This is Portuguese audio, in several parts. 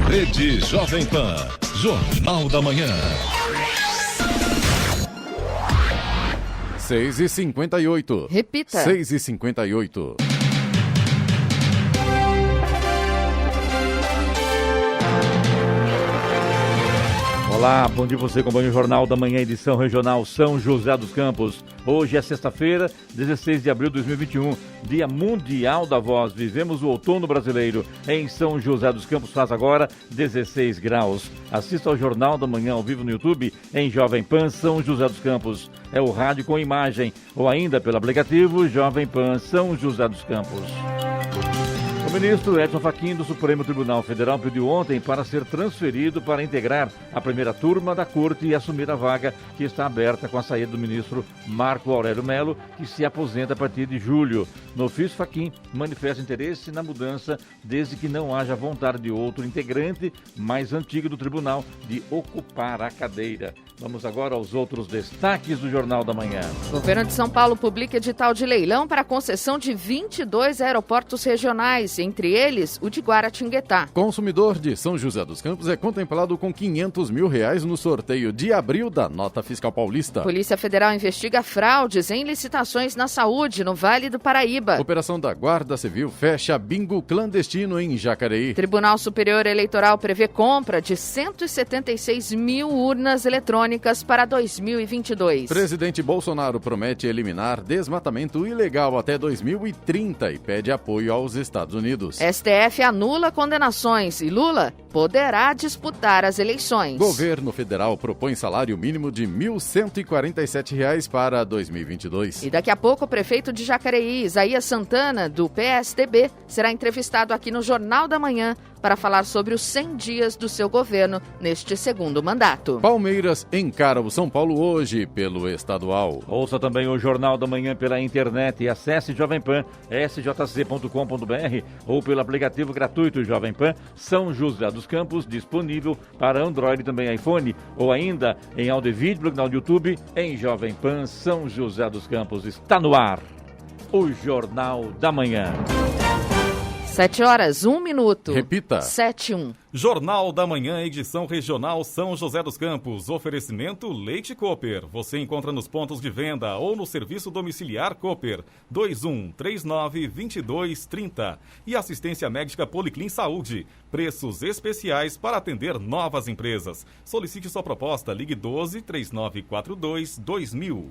Rede Jovem Pan, Jornal da Manhã. 6h58. Repita. 6h58. Olá, bom dia, você acompanha o Jornal da Manhã, edição regional São José dos Campos. Hoje é sexta-feira, 16 de abril de 2021, Dia Mundial da Voz. Vivemos o outono brasileiro. Em São José dos Campos faz agora 16 graus. Assista ao Jornal da Manhã ao vivo no YouTube em Jovem Pan São José dos Campos. É o rádio com imagem ou ainda pelo aplicativo Jovem Pan São José dos Campos. O ministro Edson Fachin do Supremo Tribunal Federal pediu ontem para ser transferido para integrar a primeira turma da corte e assumir a vaga que está aberta com a saída do ministro Marco Aurélio Mello, que se aposenta a partir de julho. No ofício, Fachin manifesta interesse na mudança desde que não haja vontade de outro integrante mais antigo do tribunal de ocupar a cadeira. Vamos agora aos outros destaques do Jornal da Manhã. O governo de São Paulo publica edital de leilão para a concessão de 22 aeroportos regionais, entre eles o de Guaratinguetá. Consumidor de São José dos Campos é contemplado com R$500 mil no sorteio de abril da Nota Fiscal Paulista. Polícia Federal investiga fraudes em licitações na saúde no Vale do Paraíba. Operação da Guarda Civil fecha bingo clandestino em Jacareí. Tribunal Superior Eleitoral prevê compra de 176 mil urnas eletrônicas para 2022. Presidente Bolsonaro promete eliminar desmatamento ilegal até 2030 e pede apoio aos Estados Unidos. STF anula condenações e Lula poderá disputar as eleições. Governo federal propõe salário mínimo de R$ 1.147 para 2022. E daqui a pouco o prefeito de Jacareí, Isaías Santana, do PSDB, será entrevistado aqui no Jornal da Manhã para falar sobre os 100 dias do seu governo neste segundo mandato. Palmeiras encara o São Paulo hoje pelo estadual. Ouça também o Jornal da Manhã pela internet e acesse Jovem Pan, sjc.com.br ou pelo aplicativo gratuito Jovem Pan São José dos Campos, disponível para Android e também iPhone, ou ainda em áudio e vídeo no canal do YouTube em Jovem Pan São José dos Campos. Está no ar o Jornal da Manhã. 7h01. Repita. 7:01. Jornal da Manhã, edição regional São José dos Campos. Oferecimento Leite Cooper. Você encontra nos pontos de venda ou no serviço domiciliar Cooper 2139-2230. E assistência médica Policlin Saúde. Preços especiais para atender novas empresas. Solicite sua proposta. Ligue 12-3942-2000.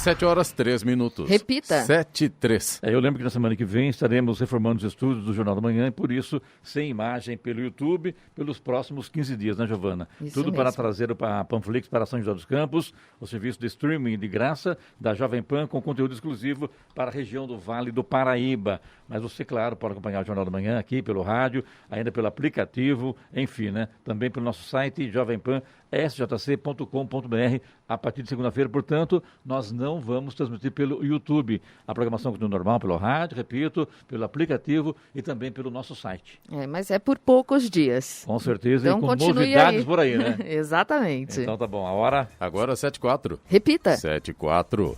7h03. Repita. 7h03. Eu lembro que na semana que vem estaremos reformando os estúdios do Jornal da Manhã e por isso sem imagem pelo YouTube pelos próximos 15 dias, né, Giovana? Isso Tudo mesmo. para trazer a Panflix para São José dos Campos, o serviço de streaming de graça da Jovem Pan com conteúdo exclusivo para a região do Vale do Paraíba. Mas você, claro, pode acompanhar o Jornal da Manhã aqui pelo rádio, ainda pelo aplicativo, enfim, né? Também pelo nosso site jovempan.sjc.com.br a partir de segunda-feira. Portanto, nós não vamos transmitir pelo YouTube. A programação continua normal pelo rádio, repito, pelo aplicativo e também pelo nosso site. Mas é por poucos dias. Com certeza, Então, e com continue novidades aí. por aí, né? Exatamente. Então tá bom, a hora... Agora 7h04. Repita. 7h04.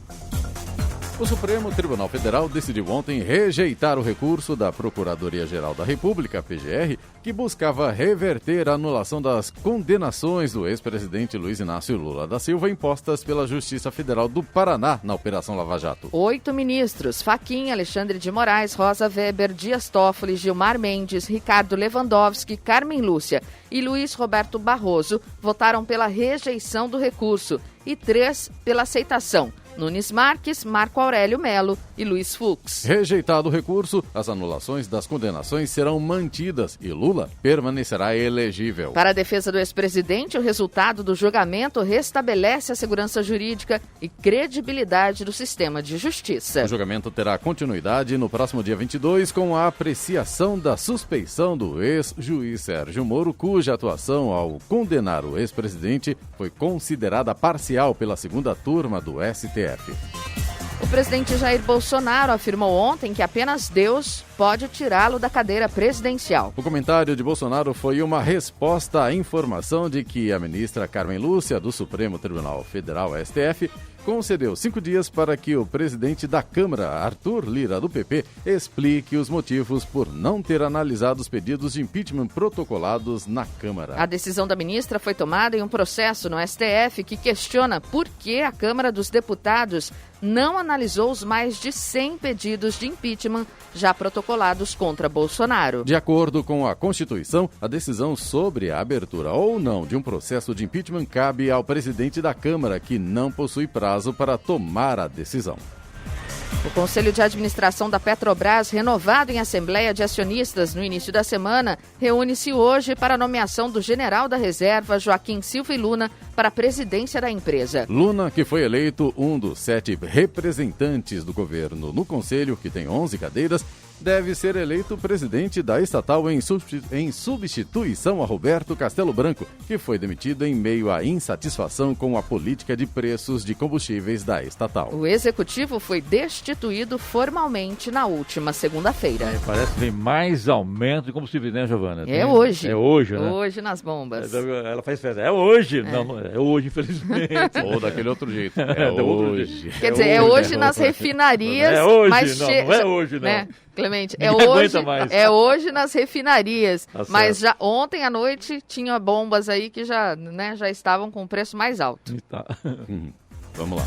O Supremo Tribunal Federal decidiu ontem rejeitar o recurso da Procuradoria-Geral da República, PGR, que buscava reverter a anulação das condenações do ex-presidente Luiz Inácio Lula da Silva impostas pela Justiça Federal do Paraná na Operação Lava Jato. 8 ministros, Fachin, Alexandre de Moraes, Rosa Weber, Dias Toffoli, Gilmar Mendes, Ricardo Lewandowski, Carmen Lúcia e Luiz Roberto Barroso, votaram pela rejeição do recurso e 3 pela aceitação. Nunes Marques, Marco Aurélio Mello e Luiz Fux. Rejeitado o recurso, as anulações das condenações serão mantidas e Lula permanecerá elegível. Para a defesa do ex-presidente, o resultado do julgamento restabelece a segurança jurídica e credibilidade do sistema de justiça. O julgamento terá continuidade no próximo dia 22 com a apreciação da suspeição do ex-juiz Sérgio Moro, cuja atuação ao condenar o ex-presidente foi considerada parcial pela segunda turma do STF. O presidente Jair Bolsonaro afirmou ontem que apenas Deus pode tirá-lo da cadeira presidencial. O comentário de Bolsonaro foi uma resposta à informação de que a ministra Carmen Lúcia, do Supremo Tribunal Federal, STF, concedeu 5 dias para que o presidente da Câmara, Arthur Lira, do PP, explique os motivos por não ter analisado os pedidos de impeachment protocolados na Câmara. A decisão da ministra foi tomada em um processo no STF que questiona por que a Câmara dos Deputados não analisou os mais de 100 pedidos de impeachment já protocolados contra Bolsonaro. De acordo com a Constituição, a decisão sobre a abertura ou não de um processo de impeachment cabe ao presidente da Câmara, que não possui prazo para tomar a decisão. O Conselho de Administração da Petrobras, renovado em Assembleia de Acionistas no início da semana, reúne-se hoje para a nomeação do general da reserva, Joaquim Silva e Luna, para a presidência da empresa. Luna, que foi eleito um dos 7 representantes do governo no Conselho, que tem 11 cadeiras, deve ser eleito presidente da estatal em substituição a Roberto Castelo Branco, que foi demitido em meio à insatisfação com a política de preços de combustíveis da estatal. O executivo foi destituído formalmente na última segunda-feira. Parece que vem mais aumento de combustível, né, Giovana? É hoje. É hoje, né? Hoje nas bombas. Ela faz festa. É hoje. Não, é hoje, infelizmente. Ou daquele outro jeito. É hoje. Quer dizer, é hoje nas refinarias. É hoje, mas não é hoje, não. Né? Clemente, é hoje nas refinarias, Tá mas certo. já ontem à noite tinha bombas aí que já estavam com preço mais alto. Tá. Vamos lá.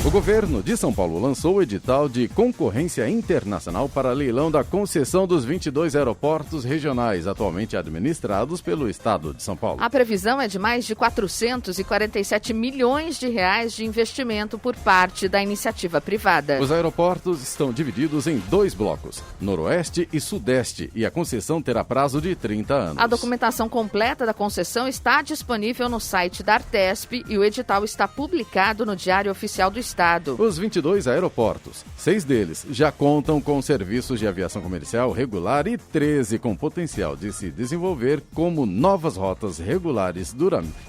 O governo de São Paulo lançou o edital de concorrência internacional para leilão da concessão dos 22 aeroportos regionais, atualmente administrados pelo Estado de São Paulo. A previsão é de mais de 447 milhões de reais de investimento por parte da iniciativa privada. Os aeroportos estão divididos em 2 blocos, Noroeste e Sudeste, e a concessão terá prazo de 30 anos. A documentação completa da concessão está disponível no site da Artesp e o edital está publicado no Diário Oficial do Estado. Os 22 aeroportos, 6 deles já contam com serviços de aviação comercial regular e 13 com potencial de se desenvolver como novas rotas regulares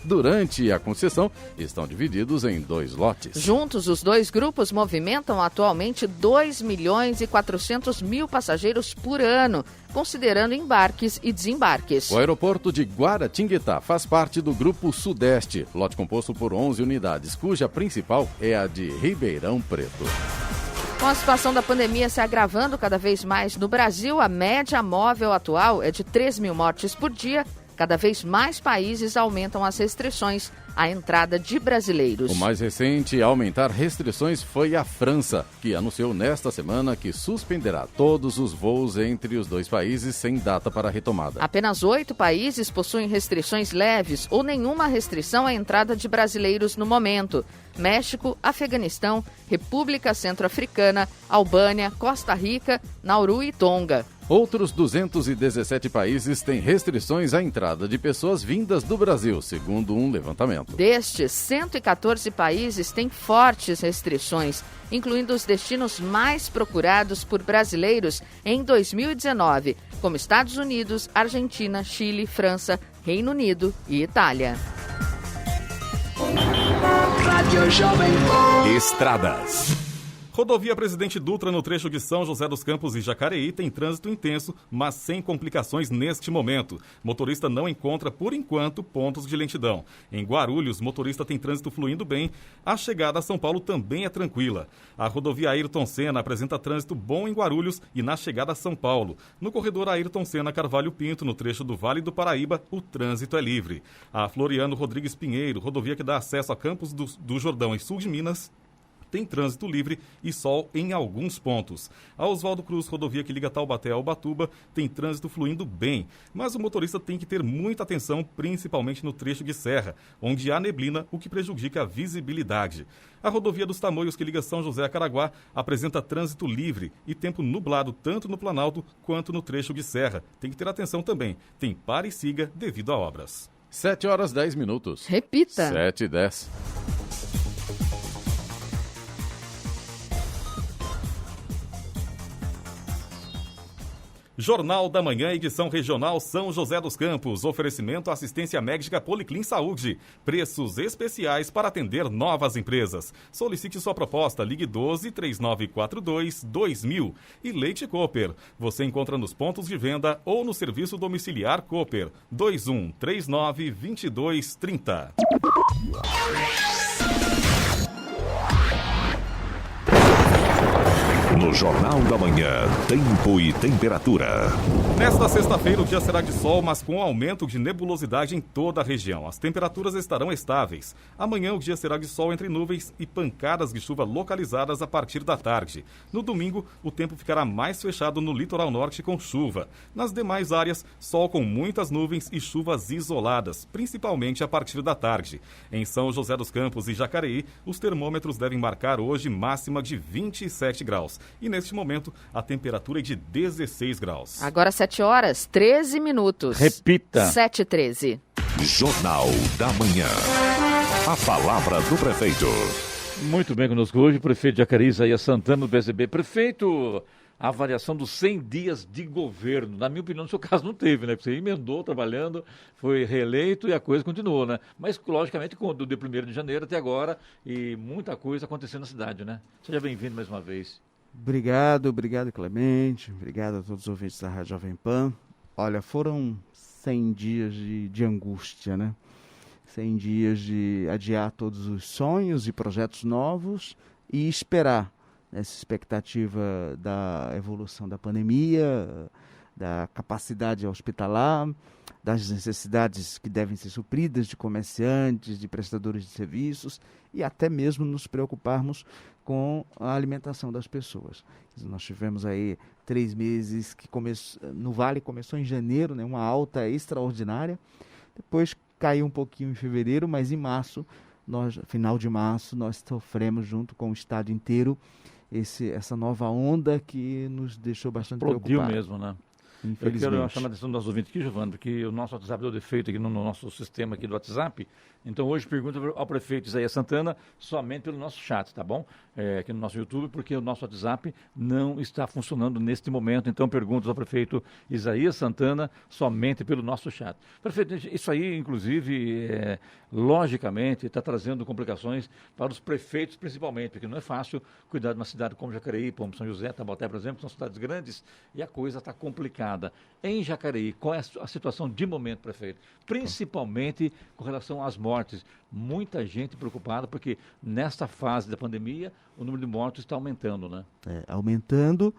durante a concessão, estão divididos em 2 lotes. Juntos, os 2 grupos movimentam atualmente 2.400.000 passageiros por ano, considerando embarques e desembarques. O aeroporto de Guaratinguetá faz parte do Grupo Sudeste, lote composto por 11 unidades, cuja principal é a de Ribeirão Preto. Com a situação da pandemia se agravando cada vez mais no Brasil, a média móvel atual é de 3.000 mortes por dia. Cada vez mais países aumentam as restrições à entrada de brasileiros. O mais recente a aumentar restrições foi a França, que anunciou nesta semana que suspenderá todos os voos entre os 2 países sem data para retomada. Apenas 8 países possuem restrições leves ou nenhuma restrição à entrada de brasileiros no momento: México, Afeganistão, República Centro-Africana, Albânia, Costa Rica, Nauru e Tonga. Outros 217 países têm restrições à entrada de pessoas vindas do Brasil, segundo um levantamento. Destes, 114 países têm fortes restrições, incluindo os destinos mais procurados por brasileiros em 2019, como Estados Unidos, Argentina, Chile, França, Reino Unido e Itália. Estradas. Rodovia Presidente Dutra, no trecho de São José dos Campos e Jacareí, tem trânsito intenso, mas sem complicações neste momento. Motorista não encontra, por enquanto, pontos de lentidão. Em Guarulhos, motorista tem trânsito fluindo bem. A chegada a São Paulo também é tranquila. A rodovia Ayrton Senna apresenta trânsito bom em Guarulhos e na chegada a São Paulo. No corredor Ayrton Senna Carvalho Pinto, no trecho do Vale do Paraíba, o trânsito é livre. A Floriano Rodrigues Pinheiro, rodovia que dá acesso a Campos do Jordão e sul de Minas, tem trânsito livre e sol em alguns pontos. A Oswaldo Cruz, rodovia que liga Taubaté a Ubatuba, tem trânsito fluindo bem, mas o motorista tem que ter muita atenção, principalmente no trecho de serra, onde há neblina, o que prejudica a visibilidade. A rodovia dos Tamoios, que liga São José a Caraguá, apresenta trânsito livre e tempo nublado tanto no Planalto quanto no trecho de serra. Tem que ter atenção também, tem pare e siga devido a obras. 7h10. Repita. 7h10. Jornal da Manhã, edição regional São José dos Campos. Oferecimento assistência médica Policlin Saúde. Preços especiais para atender novas empresas. Solicite sua proposta. Ligue 12-3942-2000. E Leite Cooper. Você encontra nos pontos de venda ou no serviço domiciliar Cooper. 2139-2230. No Jornal da Manhã, tempo e temperatura. Nesta sexta-feira, o dia será de sol, mas com aumento de nebulosidade em toda a região. As temperaturas estarão estáveis. Amanhã, o dia será de sol entre nuvens e pancadas de chuva localizadas a partir da tarde. No domingo, o tempo ficará mais fechado no litoral norte com chuva. Nas demais áreas, sol com muitas nuvens e chuvas isoladas, principalmente a partir da tarde. Em São José dos Campos e Jacareí, os termômetros devem marcar hoje máxima de 27 graus. E neste momento, a temperatura é de 16 graus. Agora 7 horas, 13 minutos. Repita. 7h13. Jornal da Manhã. A palavra do prefeito. Muito bem conosco hoje, o prefeito de Jacareí, Isaías Santana, do PSB. Prefeito, a avaliação dos 100 dias de governo. Na minha opinião, no seu caso não teve, né? Porque você emendou trabalhando, foi reeleito e a coisa continuou, né? Mas, logicamente, do dia 1º de janeiro até agora, e muita coisa acontecendo na cidade, né? Seja bem-vindo mais uma vez. Obrigado Clemente, obrigado a todos os ouvintes da Rádio Jovem Pan. Olha, foram 100 dias de angústia, né? 100 dias de adiar todos os sonhos e projetos novos e esperar essa expectativa da evolução da pandemia, da capacidade hospitalar, das necessidades que devem ser supridas de comerciantes, de prestadores de serviços e até mesmo nos preocuparmos com a alimentação das pessoas. Nós tivemos aí 3 meses que no Vale começou em janeiro, né, uma alta extraordinária, depois caiu um pouquinho em fevereiro, mas em março, final de março, nós sofremos junto com o estado inteiro essa nova onda que nos deixou bastante preocupados. Mesmo, né? Eu quero chamar a atenção dos nossos ouvintes aqui, Giovanni, porque o nosso WhatsApp deu defeito aqui no nosso sistema aqui do WhatsApp. Então hoje pergunta ao prefeito Isaías Santana somente pelo nosso chat, tá bom? Aqui no nosso YouTube, porque o nosso WhatsApp não está funcionando neste momento. Então perguntas ao prefeito Isaías Santana somente pelo nosso chat. Prefeito, isso aí, inclusive, logicamente, está trazendo complicações para os prefeitos principalmente, porque não é fácil cuidar de uma cidade como Jacareí, como São José, Taubaté, por exemplo, são cidades grandes e a coisa está complicada. Em Jacareí, qual é a situação de momento, prefeito? Principalmente com relação às mortes. Muita gente preocupada, porque nesta fase da pandemia, o número de mortos está aumentando, né? Aumentando.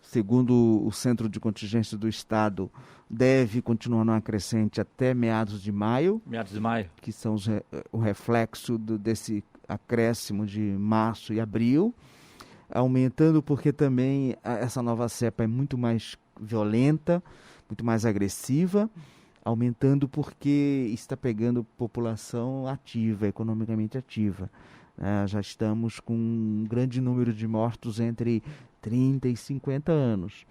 Segundo o Centro de Contingência do Estado, deve continuar numa crescente até meados de maio. Meados de maio. Que são o reflexo desse acréscimo de março e abril. Aumentando porque também essa nova cepa é muito mais violenta, muito mais agressiva. Aumentando porque está pegando população ativa, economicamente ativa. Já estamos com um grande número de mortos entre 30 e 50 anos.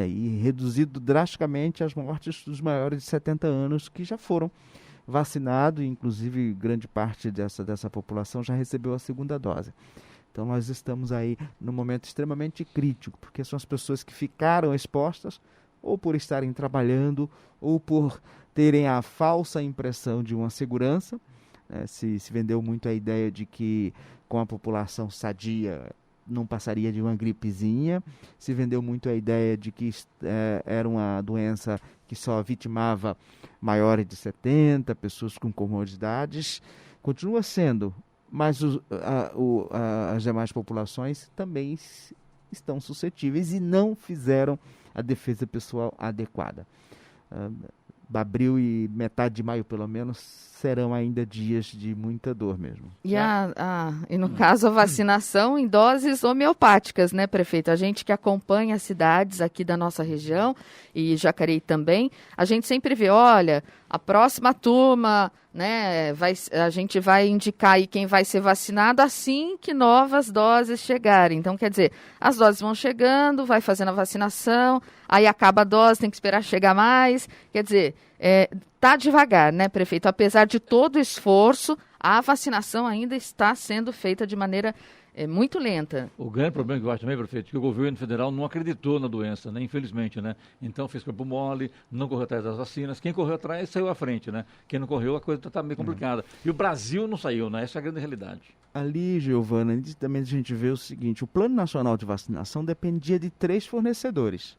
E reduzido drasticamente as mortes dos maiores de 70 anos que já foram vacinados, e inclusive grande parte dessa população já recebeu a segunda dose. Então nós estamos aí num momento extremamente crítico, porque são as pessoas que ficaram expostas ou por estarem trabalhando, ou por terem a falsa impressão de uma segurança. Se vendeu muito a ideia de que com a população sadia não passaria de uma gripezinha, se vendeu muito a ideia de que era uma doença que só vitimava maiores de 70, pessoas com comorbidades. Continua sendo, mas as demais populações também estão suscetíveis e não fizeram a defesa pessoal adequada. Abril e metade de maio, pelo menos, serão ainda dias de muita dor mesmo. E no caso, a vacinação em doses homeopáticas, né, prefeito? A gente que acompanha as cidades aqui da nossa região, e Jacareí também, a gente sempre vê, olha, a próxima turma, né, a gente vai indicar aí quem vai ser vacinado assim que novas doses chegarem. Então, quer dizer, as doses vão chegando, vai fazendo a vacinação, aí acaba a dose, tem que esperar chegar mais. Quer dizer, tá devagar, né, prefeito? Apesar de todo o esforço, a vacinação ainda está sendo feita de maneira é muito lenta. O grande problema que eu acho também, prefeito, é que o governo federal não acreditou na doença, né? Infelizmente, né? Então fez corpo mole, não correu atrás das vacinas. Quem correu atrás saiu à frente, né? Quem não correu, a coisa está meio complicada. E o Brasil não saiu, né? Essa é a grande realidade. Ali, Giovana, também a gente vê o seguinte, o Plano Nacional de Vacinação dependia de 3 fornecedores.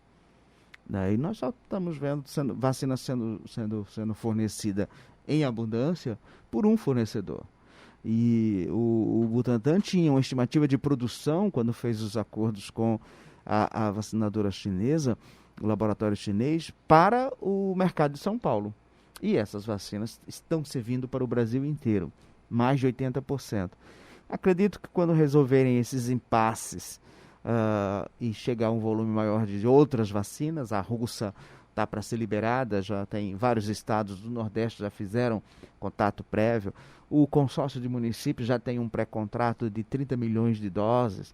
Daí nós só estamos vendo vacina sendo fornecida em abundância por um fornecedor. E o Butantan tinha uma estimativa de produção, quando fez os acordos com a vacinadora chinesa, o laboratório chinês, para o mercado de São Paulo. E essas vacinas estão servindo para o Brasil inteiro, mais de 80%. Acredito que quando resolverem esses impasses e chegar a um volume maior de outras vacinas, a russa está para ser liberada, já tem vários estados do Nordeste já fizeram contato prévio. O consórcio de municípios já tem um pré-contrato de 30 milhões de doses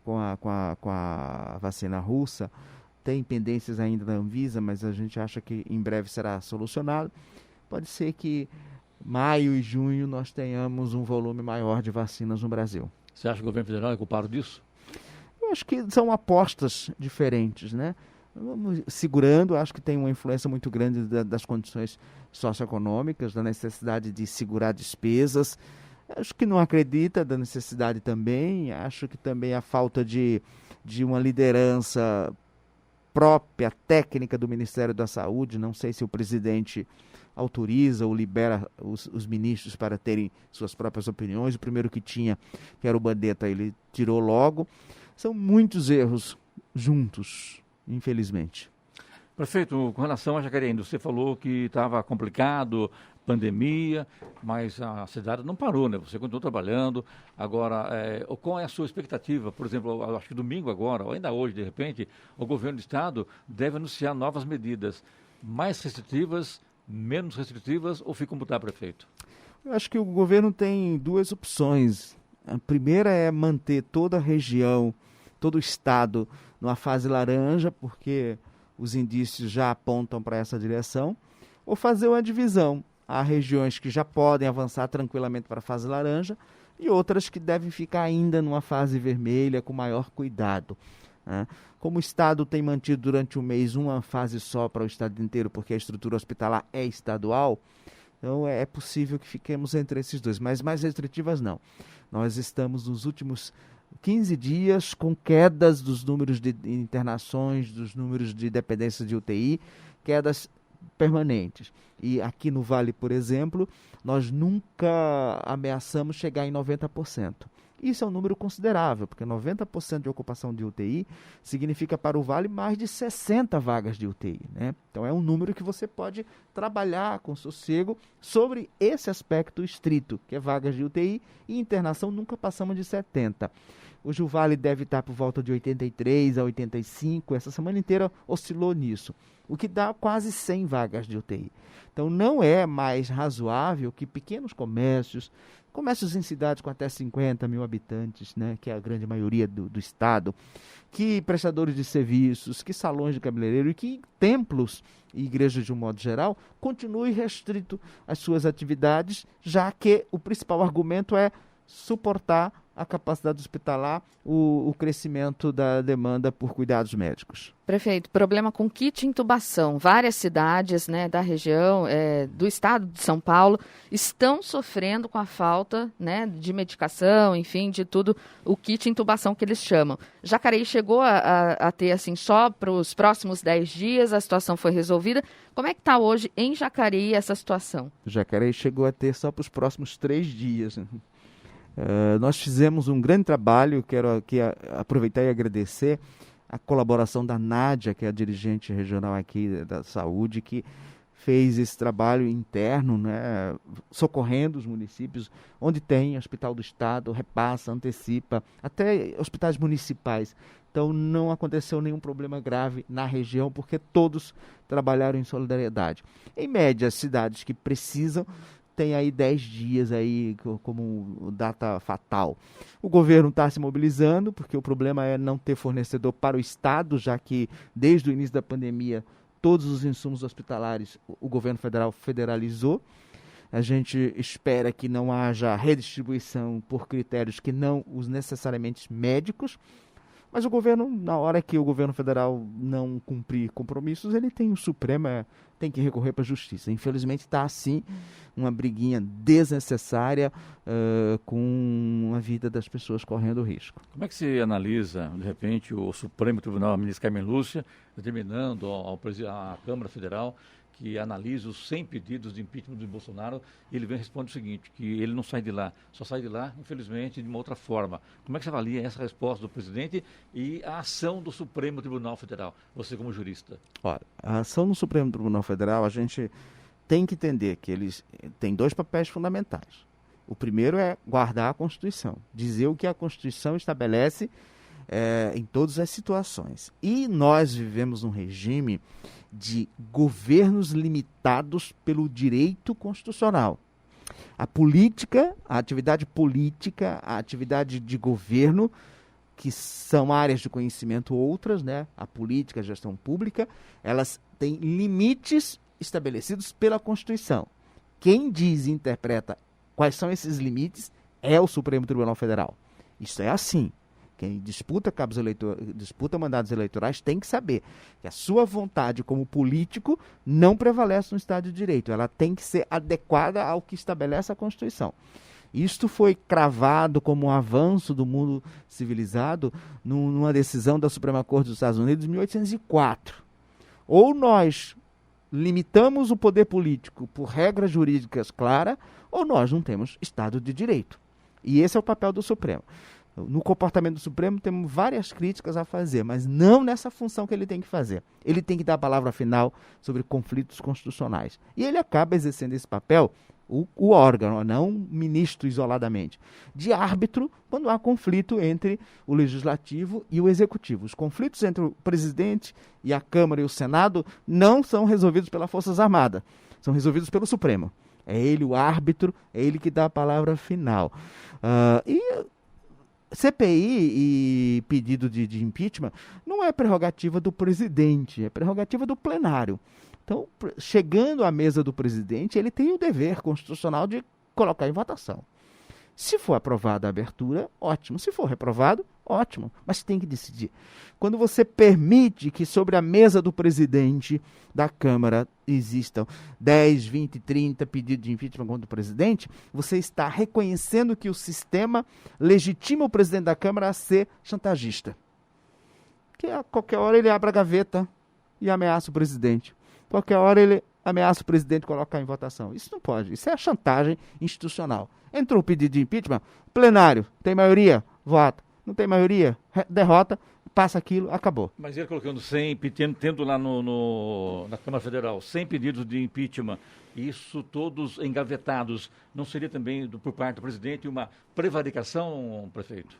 com a vacina russa. Tem pendências ainda da Anvisa, mas a gente acha que em breve será solucionado. Pode ser que maio e junho nós tenhamos um volume maior de vacinas no Brasil. Você acha que o governo federal é culpado disso? Eu acho que são apostas diferentes, né? Vamos segurando, acho que tem uma influência muito grande das condições socioeconômicas, da necessidade de segurar despesas. Acho que não acredita da necessidade também. Acho que também a falta de uma liderança própria, técnica do Ministério da Saúde. Não sei se o presidente autoriza ou libera os ministros para terem suas próprias opiniões. O primeiro que tinha, que era o Mandetta, ele tirou logo. São muitos erros juntos, infelizmente. Prefeito, com relação a Jacareí, você falou que estava complicado, pandemia, mas a cidade não parou, né? Você continuou trabalhando. Agora, qual é a sua expectativa? Por exemplo, eu acho que domingo agora, ou ainda hoje, de repente, o governo do estado deve anunciar novas medidas mais restritivas, menos restritivas, ou fica como está, prefeito? Eu acho que o governo tem 2 opções. A primeira é manter toda a região, todo o estado numa fase laranja, porque os indícios já apontam para essa direção, ou fazer uma divisão. Há regiões que já podem avançar tranquilamente para a fase laranja e outras que devem ficar ainda numa fase vermelha com maior cuidado, né? Como o estado tem mantido durante o mês uma fase só para o estado inteiro, porque a estrutura hospitalar é estadual, então é possível que fiquemos entre esses 2, mas mais restritivas não. Nós estamos nos últimos 15 dias com quedas dos números de internações, dos números de dependência de UTI, quedas permanentes. E aqui no Vale, por exemplo, nós nunca ameaçamos chegar em 90%. Isso é um número considerável, porque 90% de ocupação de UTI significa para o Vale mais de 60 vagas de UTI, né? Então é um número que você pode trabalhar com sossego sobre esse aspecto estrito, que é vagas de UTI, e internação nunca passamos de 70. Hoje o Vale deve estar por volta de 83 a 85, essa semana inteira oscilou nisso, o que dá quase 100 vagas de UTI. Então não é mais razoável que pequenos comércios em cidades com até 50 mil habitantes, né, que é a grande maioria do estado, que prestadores de serviços, que salões de cabeleireiro e que templos e igrejas de um modo geral continuem restrito às suas atividades, já que o principal argumento é suportar a capacidade hospitalar, o crescimento da demanda por cuidados médicos. Prefeito, problema com kit intubação. Várias cidades, né, da região, do estado de São Paulo, estão sofrendo com a falta, né, de medicação, enfim, de tudo, o kit intubação que eles chamam. Jacareí chegou a ter, assim, só para os próximos 10 dias, a situação foi resolvida. Como é que está hoje em Jacareí essa situação? Jacareí chegou a ter só para os próximos 3 dias, né? Nós fizemos um grande trabalho, quero aqui aproveitar e agradecer a colaboração da Nádia, que é a dirigente regional aqui da saúde, que fez esse trabalho interno, né, socorrendo os municípios, onde tem hospital do estado, repassa, antecipa, até hospitais municipais. Então não aconteceu nenhum problema grave na região, porque todos trabalharam em solidariedade. Em média, as cidades que precisam tem aí 10 dias aí como data fatal. O governo está se mobilizando, porque o problema é não ter fornecedor para o estado, já que desde o início da pandemia todos os insumos hospitalares o governo federal federalizou. A gente espera que não haja redistribuição por critérios que não os necessariamente médicos, mas o governo, na hora que o governo federal não cumprir compromissos, ele tem o Supremo, tem que recorrer para a justiça. Infelizmente está assim, uma briguinha desnecessária com a vida das pessoas correndo risco. Como é que se analisa, de repente, o Supremo Tribunal, a ministra Carmen Lúcia, determinando à Câmara Federal que analisa os 100 pedidos de impeachment de Bolsonaro, e ele vem e responde o seguinte, que ele não sai de lá, só sai de lá, infelizmente, de uma outra forma. Como é que você avalia essa resposta do presidente e a ação do Supremo Tribunal Federal, você como jurista? Olha, a ação do Supremo Tribunal Federal, a gente tem que entender que eles têm 2 papéis fundamentais. O primeiro é guardar a Constituição, dizer o que a Constituição estabelece em todas as situações. E nós vivemos um regime de governos limitados pelo direito constitucional. A política, a atividade política, a atividade de governo, que são áreas de conhecimento outras, né? A política, a gestão pública, elas têm limites estabelecidos pela Constituição. Quem diz e interpreta quais são esses limites é o Supremo Tribunal Federal. Isso é assim. Quem disputa mandatos eleitorais tem que saber que a sua vontade como político não prevalece no Estado de Direito. Ela tem que ser adequada ao que estabelece a Constituição. Isto foi cravado como um avanço do mundo civilizado numa decisão da Suprema Corte dos Estados Unidos em 1804. Ou nós limitamos o poder político por regras jurídicas claras, ou nós não temos Estado de Direito. E esse é o papel do Supremo. No comportamento do Supremo temos várias críticas a fazer, mas não nessa função que ele tem que fazer. Ele tem que dar a palavra final sobre conflitos constitucionais. E ele acaba exercendo esse papel, o órgão, não o ministro isoladamente, de árbitro quando há conflito entre o Legislativo e o Executivo. Os conflitos entre o presidente e a Câmara e o Senado não são resolvidos pelas Forças Armadas, são resolvidos pelo Supremo. É ele o árbitro, é ele que dá a palavra final. CPI e pedido de impeachment não é prerrogativa do presidente, é prerrogativa do plenário. Então, chegando à mesa do presidente, ele tem o dever constitucional de colocar em votação. Se for aprovada a abertura, ótimo. Se for reprovado, ótimo. Mas tem que decidir. Quando você permite que sobre a mesa do presidente da Câmara existam 10, 20, 30 pedidos de impeachment contra o presidente, você está reconhecendo que o sistema legitima o presidente da Câmara a ser chantagista. Que a qualquer hora ele abre a gaveta e ameaça o presidente. Qualquer hora ele ameaça o presidente colocar em votação. Isso não pode. Isso é a chantagem institucional. Entrou o pedido de impeachment, plenário, tem maioria, vota. Não tem maioria, derrota, passa aquilo, acabou. Mas ele colocando 100, tendo lá na Câmara Federal 100 pedidos de impeachment, isso todos engavetados, não seria também por parte do presidente uma prevaricação, prefeito?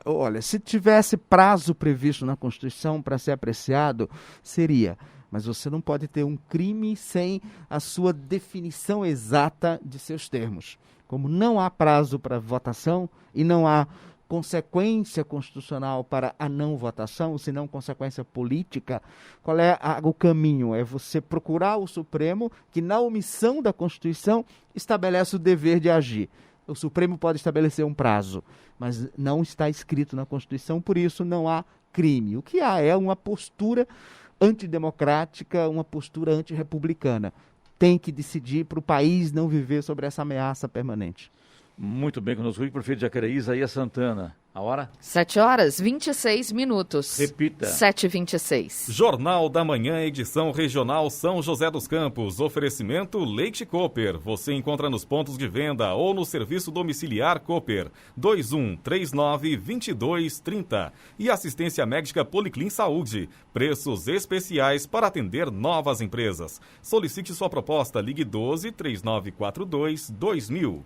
Olha, se tivesse prazo previsto na Constituição para ser apreciado, seria. Mas você não pode ter um crime sem a sua definição exata de seus termos. Como não há prazo para votação e não há consequência constitucional para a não votação, senão consequência política, qual é o caminho? É você procurar o Supremo, que na omissão da Constituição estabelece o dever de agir. O Supremo pode estabelecer um prazo, mas não está escrito na Constituição, por isso não há crime. O que há é uma postura antidemocrática, uma postura antirrepublicana. Tem que decidir para o país não viver sobre essa ameaça permanente. Muito bem, conosco o prefeito de Jacareí, Isaías Santana. A hora? 7h26. Repita. 7h26. Jornal da Manhã, edição regional São José dos Campos. Oferecimento Leite Cooper. Você encontra nos pontos de venda ou no serviço domiciliar Cooper. 2139-2230. E assistência médica Policlin Saúde. Preços especiais para atender novas empresas. Solicite sua proposta. Ligue 12-3942-2000. .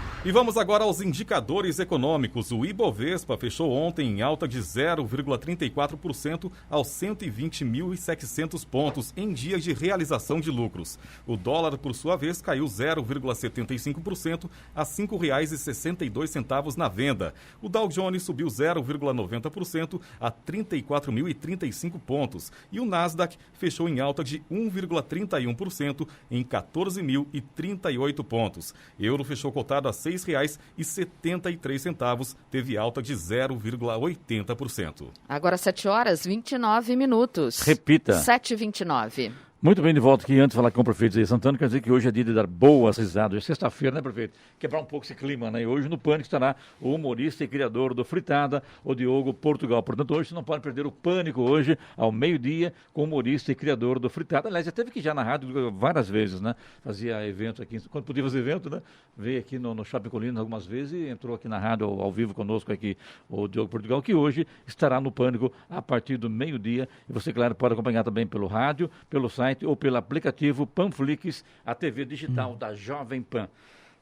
7 E vamos agora aos indicadores econômicos. O Ibovespa fechou ontem em alta de 0,34% aos 120.700 pontos em dia de realização de lucros. O dólar, por sua vez, caiu 0,75% a R$ 5,62 na venda. O Dow Jones subiu 0,90% a 34.035 pontos. E o Nasdaq fechou em alta de 1,31% em 14.038 pontos. Euro fechou cotado a R$ 6,73, teve alta de 0,80%. Agora 7h29. Repita. 7h29. Muito bem, de volta aqui. Antes de falar com o prefeito Zé Santana, quer dizer que hoje é dia de dar boas risadas. Hoje é sexta-feira, né, prefeito? Quebrar um pouco esse clima, né? E hoje no Pânico estará o humorista e criador do Fritada, o Diogo Portugal. Portanto, hoje você não pode perder o Pânico hoje, ao meio-dia, com o humorista e criador do Fritada. Aliás, já teve que já na rádio várias vezes, né? Fazia evento aqui, quando podia fazer evento, né? Veio aqui no Shopping Colinas algumas vezes e entrou aqui na rádio ao vivo conosco aqui, o Diogo Portugal, que hoje estará no Pânico a partir do meio-dia. E você, claro, pode acompanhar também pelo rádio, pelo site ou pelo aplicativo Panflix, a TV digital da Jovem Pan.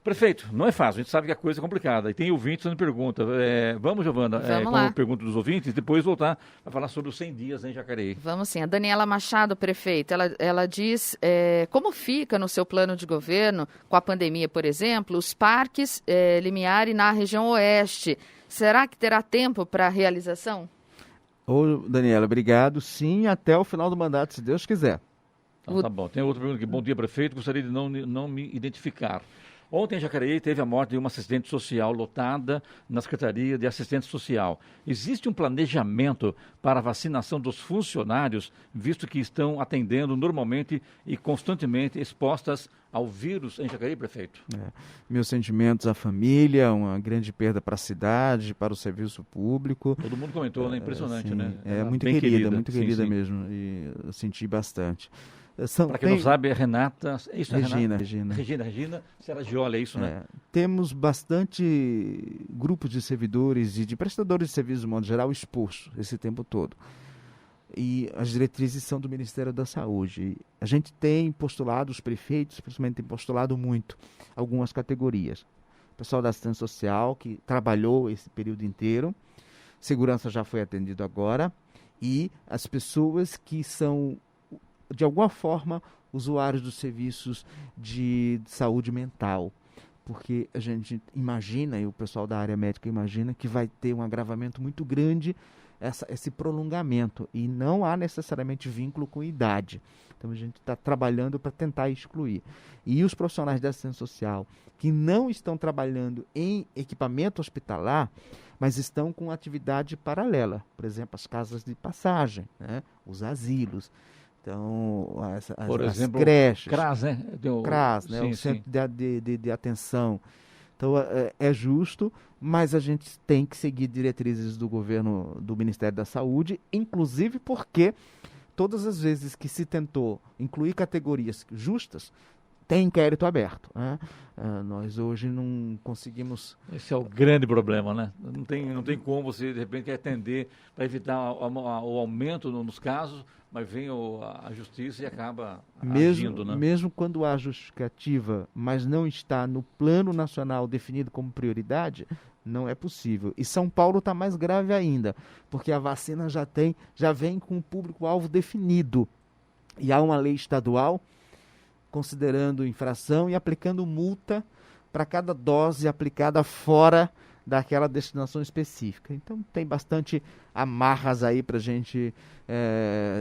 Prefeito, não é fácil, a gente sabe que a coisa é complicada. E tem ouvintes fazendo pergunta. Vamos, Giovana, com a pergunta dos ouvintes, depois voltar a falar sobre os 100 dias em Jacareí. Vamos sim. A Daniela Machado, prefeito, ela diz como fica no seu plano de governo, com a pandemia, por exemplo, os parques Limiar na região oeste. Será que terá tempo para a realização? Ô, Daniela, obrigado. Sim, até o final do mandato, se Deus quiser. Então, tá bom. Tem outra pergunta aqui. Bom dia, prefeito. Gostaria de não me identificar. Ontem em Jacareí teve a morte de uma assistente social lotada na Secretaria de Assistência Social. Existe um planejamento para a vacinação dos funcionários, visto que estão atendendo normalmente e constantemente expostas ao vírus em Jacareí, prefeito? Meus sentimentos à família, uma grande perda para a cidade, para o serviço público. Todo mundo comentou, né? Impressionante, né? Muito querida sim. Mesmo, e eu senti bastante. Para quem não sabe, é Renata... É isso, Regina. Regina Seragiola, é isso, né? Temos bastante grupos de servidores e de prestadores de serviços, de modo geral, expostos esse tempo todo. E as diretrizes são do Ministério da Saúde. A gente tem postulado, os prefeitos, principalmente, têm postulado muito algumas categorias. O pessoal da assistência social, que trabalhou esse período inteiro, segurança já foi atendido agora, e as pessoas que são, de alguma forma, usuários dos serviços de saúde mental. Porque a gente imagina, e o pessoal da área médica imagina, que vai ter um agravamento muito grande esse prolongamento. E não há necessariamente vínculo com idade. Então a gente está trabalhando para tentar excluir. E os profissionais da assistência social que não estão trabalhando em equipamento hospitalar, mas estão com atividade paralela. Por exemplo, as casas de passagem, né? Os asilos. Então, as creches. CRAS, né? CRAS, né? Sim, o Centro de Atenção. Então, é justo, mas a gente tem que seguir diretrizes do governo, do Ministério da Saúde, inclusive porque todas as vezes que se tentou incluir categorias justas, tem inquérito aberto, né? Nós hoje não conseguimos... Esse é o grande problema, né? Não tem como você, de repente, atender para evitar o aumento nos casos, mas vem a justiça e acaba agindo, né? Mesmo quando há justificativa, mas não está no plano nacional definido como prioridade, não é possível. E São Paulo está mais grave ainda, porque a vacina já vem com o público-alvo definido. E há uma lei estadual considerando infração e aplicando multa para cada dose aplicada fora daquela destinação específica. Então tem bastante amarras aí para a gente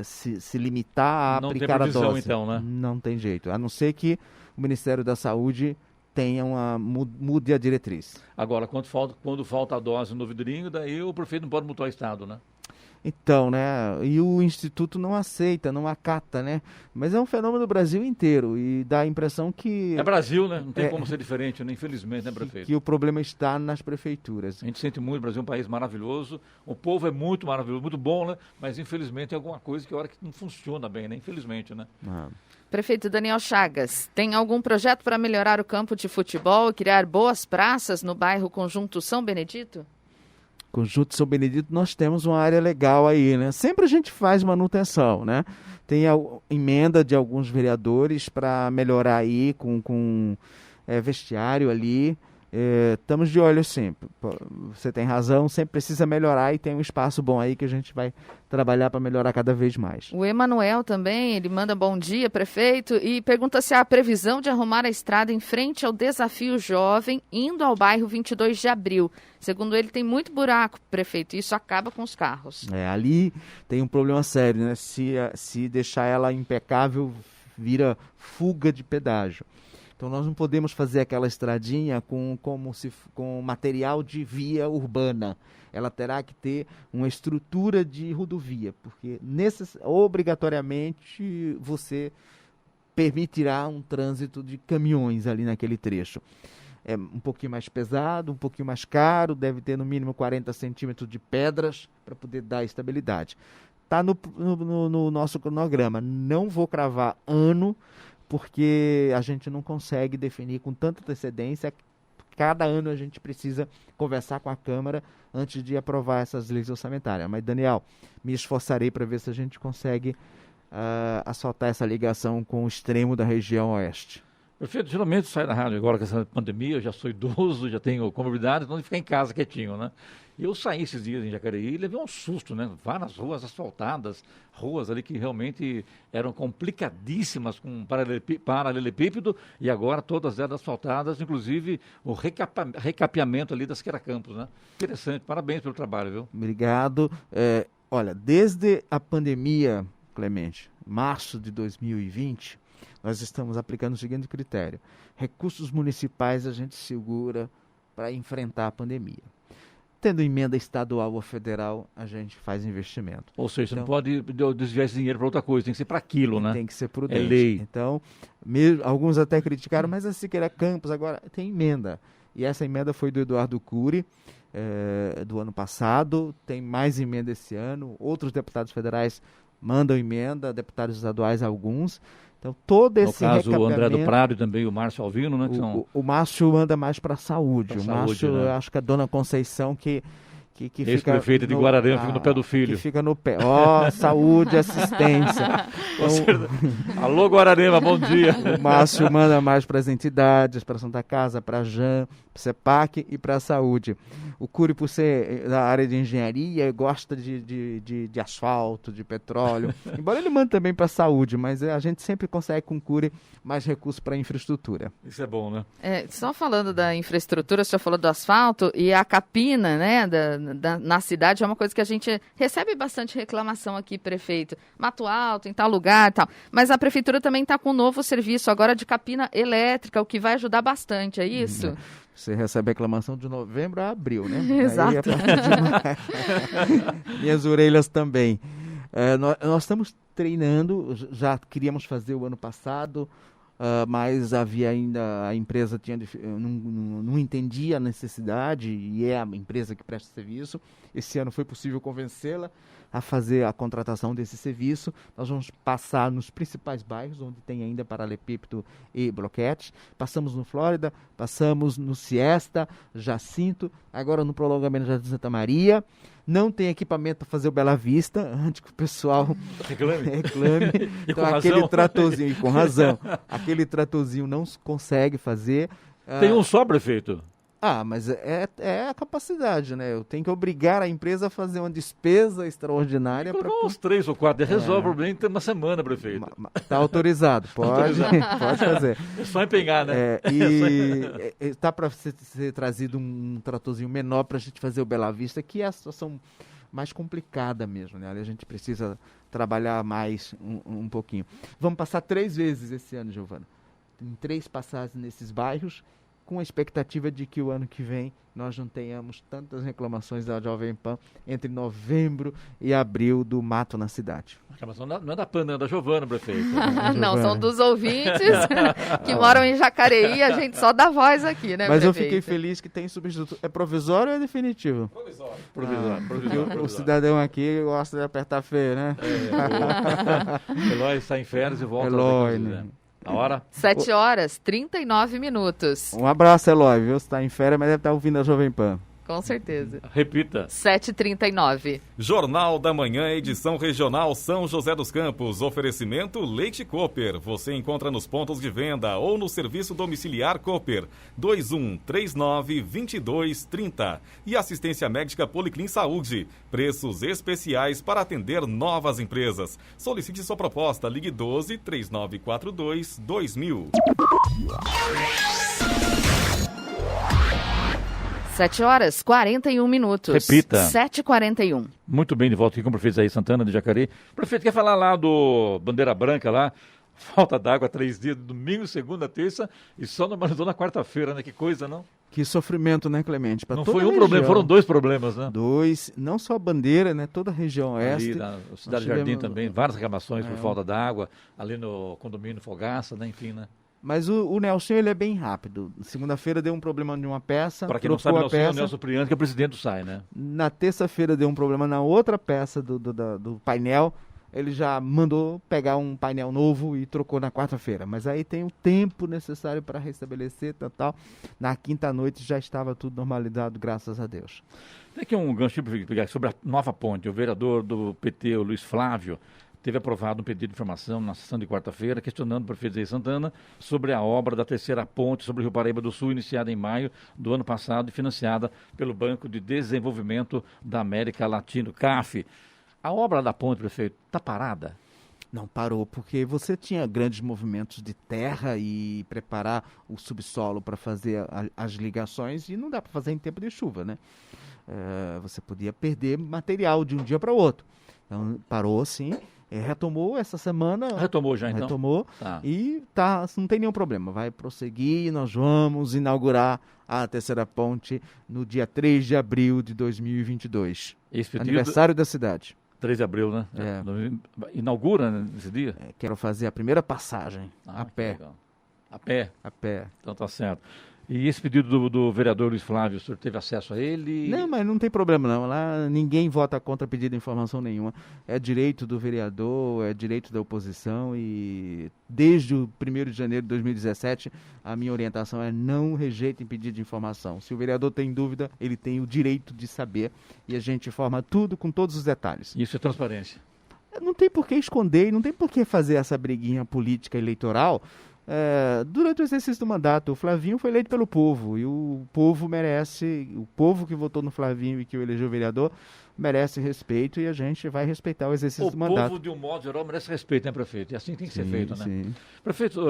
se limitar a aplicar a dose. Então, né? Não tem jeito, a não ser que o Ministério da Saúde tenha mude a diretriz. Agora, quando falta a dose no vidrinho, daí o prefeito não pode multar o Estado, né? Então, né, e o Instituto não aceita, não acata, né, mas é um fenômeno do Brasil inteiro e dá a impressão que... É Brasil, né, não tem como ser diferente, né? Infelizmente, né, prefeito? Que o problema está nas prefeituras. A gente sente muito, o Brasil é um país maravilhoso, o povo é muito maravilhoso, muito bom, né, mas infelizmente tem alguma coisa que a hora que não funciona bem, né, infelizmente, né. Prefeito Daniel Chagas, tem algum projeto para melhorar o campo de futebol e criar boas praças no bairro Conjunto São Benedito? Conjunto São Benedito, nós temos uma área legal aí, né? Sempre a gente faz manutenção, né? Tem a emenda de alguns vereadores para melhorar aí com vestiário ali. Estamos de olho sempre. Você tem razão, sempre precisa melhorar e tem um espaço bom aí que a gente vai trabalhar para melhorar cada vez mais. O Emanuel também, ele manda bom dia, prefeito, e pergunta se há a previsão de arrumar a estrada em frente ao Desafio Jovem, indo ao bairro 22 de Abril. Segundo ele, tem muito buraco, prefeito, e isso acaba com os carros. Ali tem um problema sério, né? Se deixar ela impecável, vira fuga de pedágio. Então nós não podemos fazer aquela estradinha com material de via urbana. Ela terá que ter uma estrutura de rodovia, porque obrigatoriamente você permitirá um trânsito de caminhões ali naquele trecho. É um pouquinho mais pesado, um pouquinho mais caro, deve ter no mínimo 40 centímetros de pedras para poder dar estabilidade. Está no nosso cronograma. Não vou cravar ano, porque a gente não consegue definir com tanta antecedência. Cada ano a gente precisa conversar com a Câmara antes de aprovar essas leis orçamentárias. Mas, Daniel, me esforçarei para ver se a gente consegue assaltar essa ligação com o extremo da região oeste. Prefeito, geralmente sai da rádio agora com essa pandemia, eu já sou idoso, já tenho comorbidade, então ficar em casa quietinho, né? E eu saí esses dias em Jacareí e levei um susto, né? Várias ruas asfaltadas, ruas ali que realmente eram complicadíssimas com paralelepípedo e agora todas elas asfaltadas, inclusive o recapeamento ali das Queira-Campos, né? Interessante, parabéns pelo trabalho, viu? Obrigado. Olha, desde a pandemia, Clemente, março de 2020, nós estamos aplicando o seguinte critério: recursos municipais a gente segura para enfrentar a pandemia. Tendo emenda estadual ou federal, a gente faz investimento. Ou seja, você não pode desviar esse dinheiro para outra coisa, tem que ser para aquilo, né? Tem que ser prudente. É lei. Então, alguns até criticaram, mas a Siqueira Campos agora tem emenda. E essa emenda foi do Eduardo Cury, do ano passado, tem mais emenda esse ano. Outros deputados federais mandam emenda, deputados estaduais alguns. Então, todo esse recapeamento... No caso, o André do Prado e também o Márcio Alvino, né? O Márcio anda mais para a saúde. Márcio, né? Acho que a dona Conceição que fica... Ex-prefeita de Guararema, fica no pé do filho. Que fica no pé. Saúde, assistência. Então, alô, Guararema, bom dia. O Márcio manda mais para as entidades, para a Santa Casa, para a JAN, para o CEPAC e para a saúde. O Cury, por ser da área de engenharia, gosta de asfalto, de petróleo. Embora ele mande também para a saúde, mas a gente sempre consegue com o Cury mais recursos para a infraestrutura. Isso é bom, né? Só falando da infraestrutura, você já falou do asfalto e a capina, né, na cidade é uma coisa que a gente recebe bastante reclamação aqui, prefeito. Mato Alto, em tal lugar e tal. Mas a prefeitura também está com um novo serviço agora de capina elétrica, o que vai ajudar bastante, é isso? Você recebe reclamação de novembro a abril, né? Exato. Aí, a partir de minhas orelhas também. Nós estamos treinando, já queríamos fazer o ano passado, mas havia ainda, a empresa não entendia a necessidade, e é a empresa que presta serviço. Esse ano foi possível convencê-la a fazer a contratação desse serviço. Nós vamos passar nos principais bairros, onde tem ainda paralelepípedo e bloquetes. Passamos no Flórida, passamos no Siesta, Jacinto, agora no prolongamento de Santa Maria. Não tem equipamento para fazer o Bela Vista, antes que o pessoal reclame. Então, aquele tratorzinho, e com razão, aquele tratorzinho não consegue fazer. Tem um só, prefeito? Mas é a capacidade, né? Eu tenho que obrigar a empresa a fazer uma despesa extraordinária. Para uns 3 ou 4, resolve o problema em uma semana, prefeito. Está autorizado, pode fazer. É só empenhar, né? Está para ser trazido um tratorzinho menor para a gente fazer o Bela Vista, que é a situação mais complicada mesmo, né? Ali a gente precisa trabalhar mais um pouquinho. Vamos passar 3 vezes esse ano, Giovana. Em 3 passagens nesses bairros, com a expectativa de que o ano que vem nós não tenhamos tantas reclamações da Jovem Pan entre novembro e abril do mato na cidade. A reclamação não é da Pan, é da Giovana, prefeito. Não, são dos ouvintes que moram em Jacareí, a gente só dá voz aqui, né, Mas prefeito? eu fiquei feliz que tem substituto. É provisório ou é definitivo? Provisório. O cidadão aqui gosta de apertar feio, né? Eloy sai em férias e volta. Eloy, né? A hora? 7h39. Um abraço, Eloy, viu? Você está em férias, mas deve estar ouvindo a Jovem Pan. Com certeza. Repita. 7h39. Jornal da Manhã, edição regional São José dos Campos. Oferecimento Leite Cooper. Você encontra nos pontos de venda ou no serviço domiciliar Cooper. 2139-2230. E assistência médica Policlin Saúde. Preços especiais para atender novas empresas. Solicite sua proposta. Ligue 12-3942-2000. 7h41. Repita. 7h41. Muito bem, de volta aqui com o prefeito Isaí Santana de Jacareí. Prefeito, quer falar lá do Bandeira Branca lá? Falta d'água 3 dias, domingo, segunda, terça e só normalizou na quarta-feira, né? Que coisa, não? Que sofrimento, né, Clemente? Pra Não toda foi um a problema, região. foram 2 problemas, né? 2, não só a Bandeira, né? Toda a região oeste. Ali na Cidade Nós Jardim tivemos- também, várias reclamações por falta d'água, ali no condomínio Fogaça, né? Enfim, né? Mas o Nelson, ele é bem rápido. Segunda-feira deu um problema de uma peça, Para quem não trocou sabe, a peça. é o Nelson Priante, que é o presidente do SAI, né? Na terça-feira deu um problema na outra peça do painel. Ele já mandou pegar um painel novo e trocou na quarta-feira. Mas aí tem o tempo necessário para restabelecer, tal. Na quinta-noite já estava tudo normalizado, graças a Deus. Tem aqui um gancho para pegar sobre a nova ponte. O vereador do PT, o Luiz Flávio, teve aprovado um pedido de informação na sessão de quarta-feira, questionando o prefeito Isaí Santana sobre a obra da terceira ponte sobre o Rio Paraíba do Sul, iniciada em maio do ano passado e financiada pelo Banco de Desenvolvimento da América Latina, CAF. A obra da ponte, prefeito, está parada? Não parou, porque você tinha grandes movimentos de terra e preparar o subsolo para fazer as ligações, e não dá para fazer em tempo de chuva, né? Você podia perder material de um dia para o outro. Então, parou sim, retomou essa semana. Retomou já, então? Retomou, Tá. e não tem nenhum problema. Vai prosseguir, nós vamos inaugurar a terceira ponte no dia 3 de abril de 2022. Esse pedido, Aniversário da cidade. 3 de abril, né? É. Inaugura nesse dia? Quero fazer a primeira passagem a Que pé. legal. A pé? A pé. Então tá certo. E esse pedido do vereador Luiz Flávio, o senhor teve acesso a ele? Não, mas não tem problema não. Lá ninguém vota contra pedido de informação nenhuma. É direito do vereador, é direito da oposição, e desde o 1º de janeiro de 2017 a minha orientação é não rejeitem pedido de informação. Se o vereador tem dúvida, ele tem o direito de saber, e a gente informa tudo com todos os detalhes. Isso é transparência. Não tem por que esconder, não tem por que fazer essa briguinha política eleitoral. Durante o exercício do mandato, o Flavinho foi eleito pelo povo, e o povo merece, o povo que votou no Flavinho e que o elegeu vereador, merece respeito, e a gente vai respeitar o exercício do mandato. O povo, de um modo geral, merece respeito, né, prefeito? E assim tem que ser feito, né? Sim. Prefeito,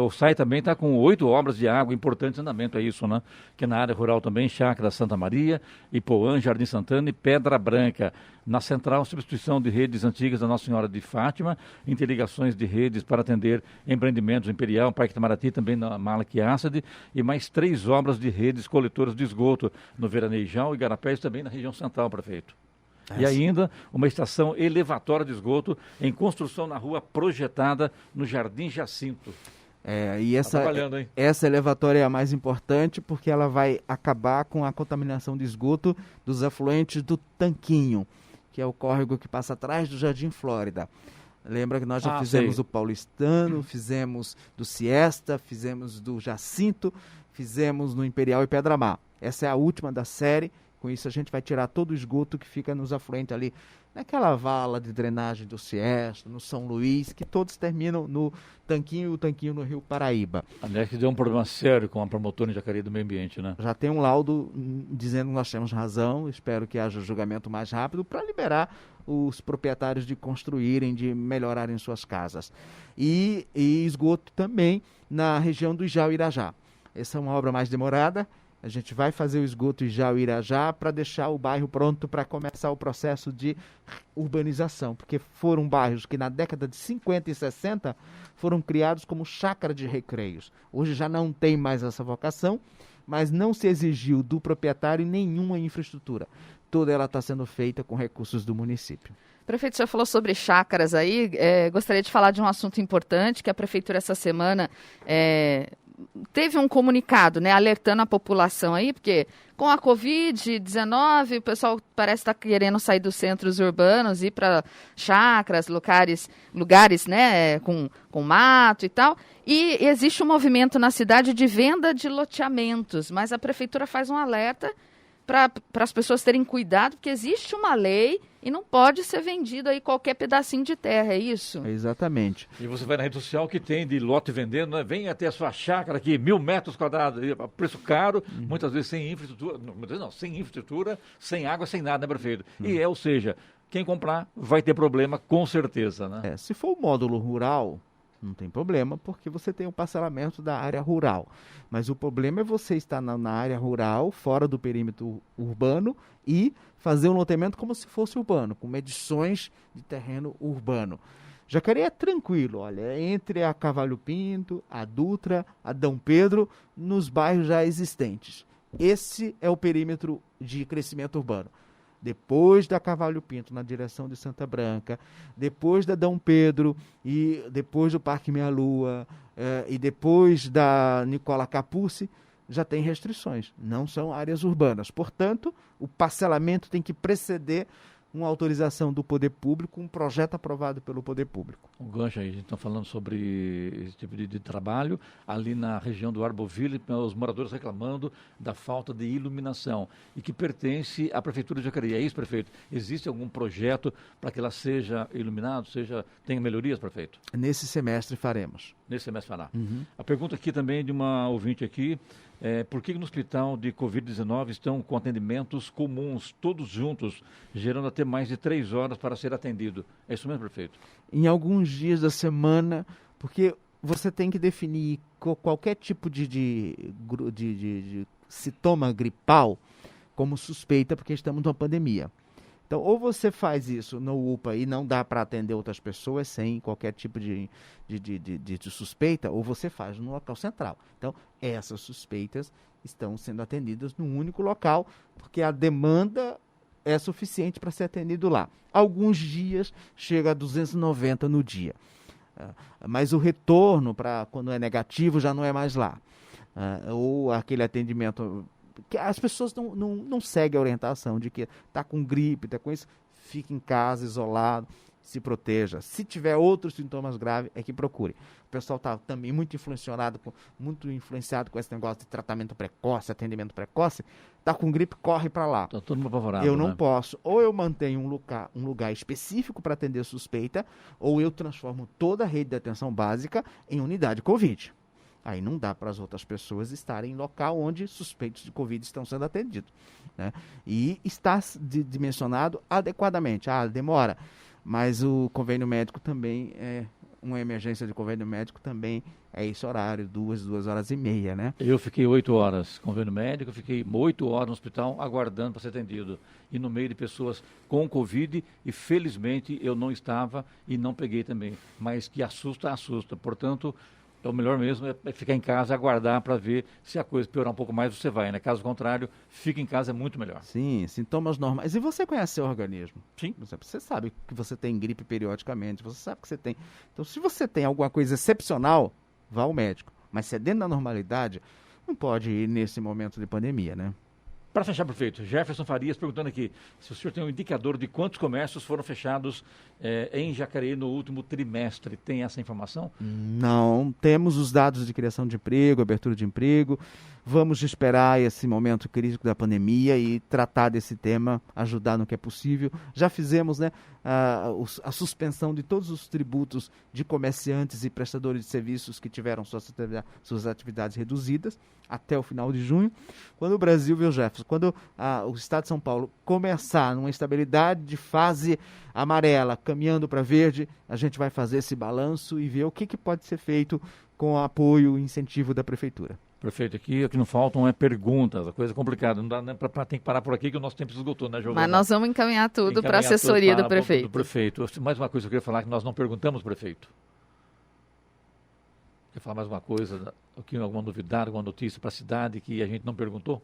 o SAI também está com 8 obras de água importantes em andamento, é isso, né? Que na área rural também, Chácara Santa Maria, Ipoã, Jardim Santana e Pedra Branca. Na central, substituição de redes antigas da Nossa Senhora de Fátima, interligações de redes para atender empreendimentos Imperial, Parque Itamaraty, também na Malak Assad, e mais 3 obras de redes coletoras de esgoto no Veraneijão e Igarapés, também na região central, prefeito. E ainda uma estação elevatória de esgoto em construção na rua projetada no Jardim Jacinto. E essa elevatória é a mais importante, porque ela vai acabar com a contaminação de esgoto dos afluentes do Tanquinho, que é o córrego que passa atrás do Jardim Flórida. Lembra que nós já fizemos do Paulistano, fizemos do Siesta, fizemos do Jacinto, fizemos no Imperial e Pedra Mar. Essa é a última da série. Com isso a gente vai tirar todo o esgoto que fica nos afluentes ali, naquela vala de drenagem do Siesta, no São Luís, que todos terminam no Tanquinho, e o Tanquinho no Rio Paraíba. Aliás, que deu um problema sério com a promotora em Jacareí do Meio Ambiente, né? Já tem um laudo dizendo que nós temos razão, espero que haja julgamento mais rápido para liberar os proprietários de construírem, de melhorarem suas casas. E esgoto também na região do Ijau e Irajá. Essa é uma obra mais demorada. A gente vai fazer o esgoto Ijau e Irajá para deixar o bairro pronto para começar o processo de urbanização, porque foram bairros que na década de 50 e 60 foram criados como chácara de recreios. Hoje já não tem mais essa vocação, mas não se exigiu do proprietário nenhuma infraestrutura. Toda ela está sendo feita com recursos do município. Prefeito, o senhor falou sobre chácaras aí, gostaria de falar de um assunto importante, que a Prefeitura essa semana teve um comunicado, né, alertando a população aí, porque com a Covid-19 o pessoal parece estar querendo sair dos centros urbanos, ir para chácaras, lugares né, com mato e tal, e existe um movimento na cidade de venda de loteamentos, mas a Prefeitura faz um alerta para as pessoas terem cuidado, porque existe uma lei e não pode ser vendido aí qualquer pedacinho de terra, é isso? Exatamente. E você vai na rede social que tem de lote vendendo, né? Vem até a sua chácara aqui, 1.000 metros quadrados, preço caro, muitas vezes sem infraestrutura, sem infraestrutura, sem água, sem nada, né, prefeito? Ou seja, quem comprar vai ter problema com certeza, né? Se for o módulo rural, não tem problema, porque você tem o parcelamento da área rural. Mas o problema é você estar na área rural, fora do perímetro urbano, e fazer um loteamento como se fosse urbano, com medições de terreno urbano. Jacareí é tranquilo, olha, é entre a Cavalho Pinto, a Dutra, a Dom Pedro, nos bairros já existentes. Esse é o perímetro de crescimento urbano. Depois da Cavalho Pinto, na direção de Santa Branca, depois da Dom Pedro, e depois do Parque Meia Lua, e depois da Nicola Capucci, já tem restrições, não são áreas urbanas. Portanto, o parcelamento tem que preceder uma autorização do poder público, um projeto aprovado pelo poder público. Um gancho aí, a gente está falando sobre esse tipo de trabalho, ali na região do Arboville, os moradores reclamando da falta de iluminação, e que pertence à Prefeitura de Jacareí. É isso, prefeito? Existe algum projeto para que ela seja iluminada, tenha melhorias, prefeito? Nesse semestre faremos. Nesse semestre fará. Uhum. A pergunta aqui também de uma ouvinte aqui, por que no hospital de Covid-19 estão com atendimentos comuns, todos juntos, gerando até mais de 3 horas para ser atendido? É isso mesmo, prefeito? Em alguns dias da semana, porque você tem que definir qualquer tipo de sintoma gripal como suspeita, porque estamos numa pandemia. Então, ou você faz isso no UPA e não dá para atender outras pessoas sem qualquer tipo de suspeita, ou você faz no local central. Então, essas suspeitas estão sendo atendidas num único local, porque a demanda é suficiente para ser atendido lá. Alguns dias chega a 290 no dia. Mas o retorno para quando é negativo já não é mais lá. Ou aquele atendimento... que as pessoas não seguem a orientação de que está com gripe, está com isso, fique em casa, isolado, se proteja. Se tiver outros sintomas graves, é que procure. O pessoal está também muito influenciado com esse negócio de tratamento precoce, atendimento precoce. Está com gripe, corre para lá. Está todo mundo apavorado, eu não posso. Ou eu mantenho um lugar específico para atender suspeita, ou eu transformo toda a rede de atenção básica em unidade Covid. Aí não dá para as outras pessoas estarem em local onde suspeitos de Covid estão sendo atendidos, né? E está dimensionado adequadamente. Demora, mas o convênio médico também uma emergência de convênio médico também é esse horário, 2 horas e meia, né? Eu fiquei 8 horas convênio médico, fiquei 8 horas no hospital aguardando para ser atendido. E no meio de pessoas com Covid, e felizmente eu não estava e não peguei também. Mas que assusta. Portanto, o melhor mesmo é ficar em casa, aguardar para ver se a coisa piorar um pouco mais, você vai, né? Caso contrário, fica em casa é muito melhor. Sim, sintomas normais. E você conhece seu organismo? Sim. Você sabe que você tem gripe periodicamente, você sabe que você tem. Então, se você tem alguma coisa excepcional, vá ao médico. Mas se é dentro da normalidade, não pode ir nesse momento de pandemia, né? Para fechar, prefeito, Jefferson Farias perguntando aqui se o senhor tem um indicador de quantos comércios foram fechados em Jacareí no último trimestre. Tem essa informação? Não, temos os dados de criação de emprego, abertura de emprego. Vamos esperar esse momento crítico da pandemia e tratar desse tema, ajudar no que é possível. Já fizemos, né, a suspensão de todos os tributos de comerciantes e prestadores de serviços que tiveram suas atividades reduzidas até o final de junho. Quando o Brasil, viu, Jefferson, quando o Estado de São Paulo começar numa estabilidade de fase amarela, caminhando para verde, a gente vai fazer esse balanço e ver o que pode ser feito com o apoio e incentivo da Prefeitura. Perfeito, aqui o que não faltam é perguntas, a coisa é complicada, não dá nem tem que parar por aqui que o nosso tempo se esgotou, né, Giovana? Mas nós vamos encaminhar tudo para a assessoria do prefeito. Mais uma coisa que eu queria falar, que nós não perguntamos, prefeito. Quer falar mais uma coisa, alguma novidade, alguma notícia para a cidade que a gente não perguntou?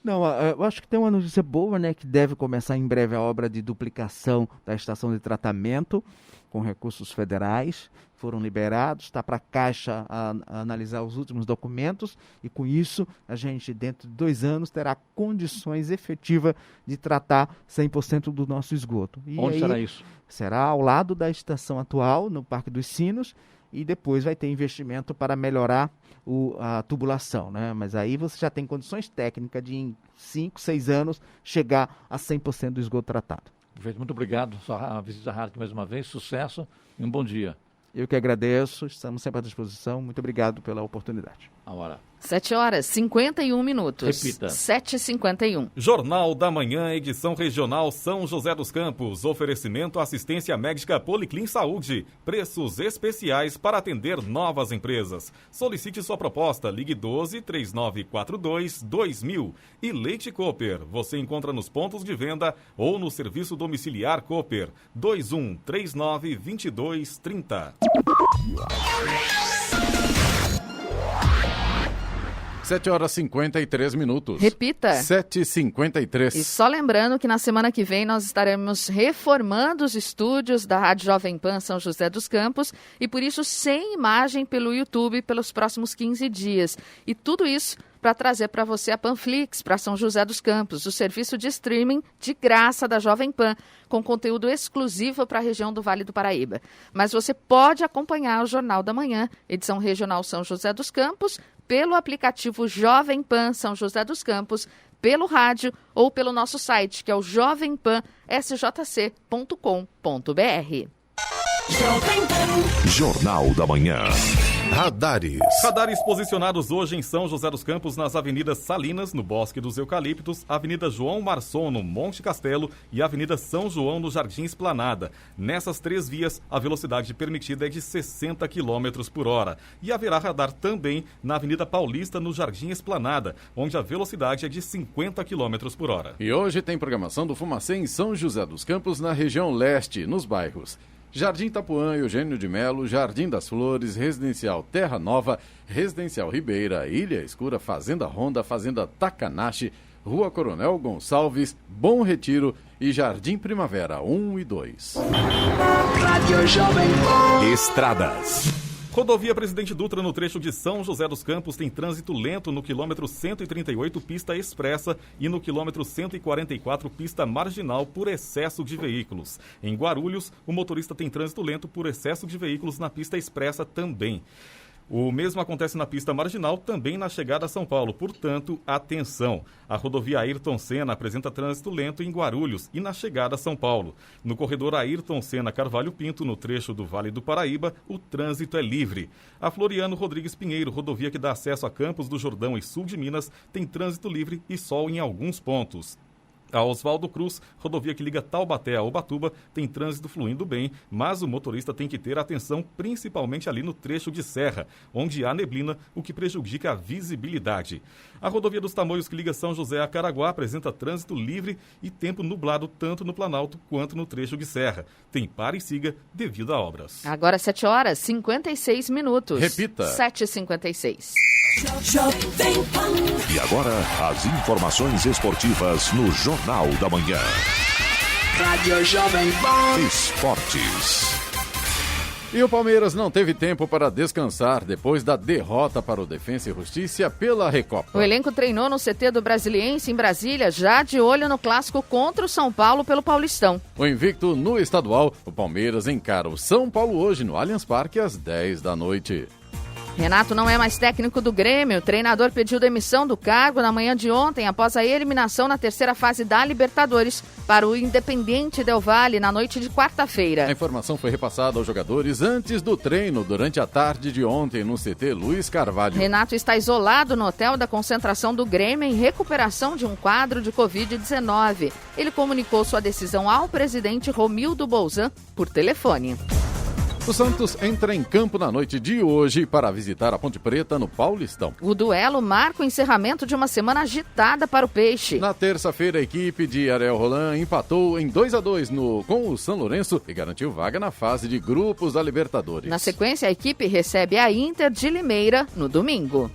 Não, eu acho que tem uma notícia boa, né, que deve começar em breve a obra de duplicação da estação de tratamento com recursos federais. Foram liberados, está para a Caixa a analisar os últimos documentos e com isso a gente dentro de 2 anos terá condições efetivas de tratar 100% do nosso esgoto. E onde aí, será isso? Será ao lado da estação atual, no Parque dos Sinos, e depois vai ter investimento para melhorar a tubulação, né? Mas aí você já tem condições técnicas de em 5, 6 anos chegar a 100% do esgoto tratado. Perfeito, muito obrigado. Sua visita rádio mais uma vez, sucesso e um bom dia. Eu que agradeço, estamos sempre à disposição. Muito obrigado pela oportunidade. A hora. 7h51. Repita. 7h51. Jornal da Manhã, edição regional São José dos Campos. Oferecimento assistência médica Policlin Saúde. Preços especiais para atender novas empresas. Solicite sua proposta. Ligue 12-3942-2000. E Leite Cooper. Você encontra nos pontos de venda ou no serviço domiciliar Cooper. 2139-2230. 7h53. Repita. 7h53. E só lembrando que na semana que vem nós estaremos reformando os estúdios da Rádio Jovem Pan São José dos Campos e por isso sem imagem pelo YouTube pelos próximos 15 dias. E tudo isso para trazer para você a Panflix para São José dos Campos, o serviço de streaming de graça da Jovem Pan, com conteúdo exclusivo para a região do Vale do Paraíba. Mas você pode acompanhar o Jornal da Manhã, edição regional São José dos Campos, pelo aplicativo Jovem Pan São José dos Campos, pelo rádio ou pelo nosso site, que é o jovempansjc.com.br. Jornal da Manhã. Radares. Radares posicionados hoje em São José dos Campos nas avenidas Salinas, no Bosque dos Eucaliptos, Avenida João Marçom, no Monte Castelo e Avenida São João, no Jardim Esplanada. Nessas 3 vias, a velocidade permitida é de 60 km por hora. E haverá radar também na Avenida Paulista, no Jardim Esplanada, onde a velocidade é de 50 km por hora. E hoje tem programação do Fumacê em São José dos Campos, na região leste, nos bairros Jardim Itapuã, Eugênio de Melo, Jardim das Flores, Residencial Terra Nova, Residencial Ribeira, Ilha Escura, Fazenda Ronda, Fazenda Takanashi, Rua Coronel Gonçalves, Bom Retiro e Jardim Primavera 1 e 2. Estradas. Rodovia Presidente Dutra, no trecho de São José dos Campos, tem trânsito lento no quilômetro 138, pista expressa, e no quilômetro 144, pista marginal, por excesso de veículos. Em Guarulhos, o motorista tem trânsito lento por excesso de veículos na pista expressa também. O mesmo acontece na pista marginal, também na chegada a São Paulo. Portanto, atenção! A rodovia Ayrton Senna apresenta trânsito lento em Guarulhos e na chegada a São Paulo. No corredor Ayrton Senna Carvalho Pinto, no trecho do Vale do Paraíba, o trânsito é livre. A Floriano Rodrigues Pinheiro, rodovia que dá acesso a Campos do Jordão e sul de Minas, tem trânsito livre e sol em alguns pontos. A Oswaldo Cruz, rodovia que liga Taubaté a Ubatuba, tem trânsito fluindo bem, mas o motorista tem que ter atenção principalmente ali no trecho de serra, onde há neblina, o que prejudica a visibilidade. A rodovia dos Tamoios que liga São José a Caraguá apresenta trânsito livre e tempo nublado tanto no Planalto quanto no trecho de serra. Tem para e siga devido a obras. Agora 7h56. Repita. 7h56. E agora, as informações esportivas no Jornal da Manhã. Rádio Jovem Pan. Esportes. E o Palmeiras não teve tempo para descansar depois da derrota para o Defensa e Justiça pela Recopa. O elenco treinou no CT do Brasiliense em Brasília, já de olho no clássico contra o São Paulo pelo Paulistão. O invicto no estadual, o Palmeiras encara o São Paulo hoje no Allianz Parque às 10 da noite. Renato não é mais técnico do Grêmio. O treinador pediu demissão do cargo na manhã de ontem, após a eliminação na terceira fase da Libertadores para o Independiente Del Valle na noite de quarta-feira. A informação foi repassada aos jogadores antes do treino, durante a tarde de ontem, no CT Luiz Carvalho. Renato está isolado no hotel da concentração do Grêmio em recuperação de um quadro de Covid-19. Ele comunicou sua decisão ao presidente Romildo Bolzan por telefone. O Santos entra em campo na noite de hoje para visitar a Ponte Preta no Paulistão. O duelo marca o encerramento de uma semana agitada para o Peixe. Na terça-feira, a equipe de Ariel Roland empatou em 2-2 com o São Lourenço e garantiu vaga na fase de grupos da Libertadores. Na sequência, a equipe recebe a Inter de Limeira no domingo.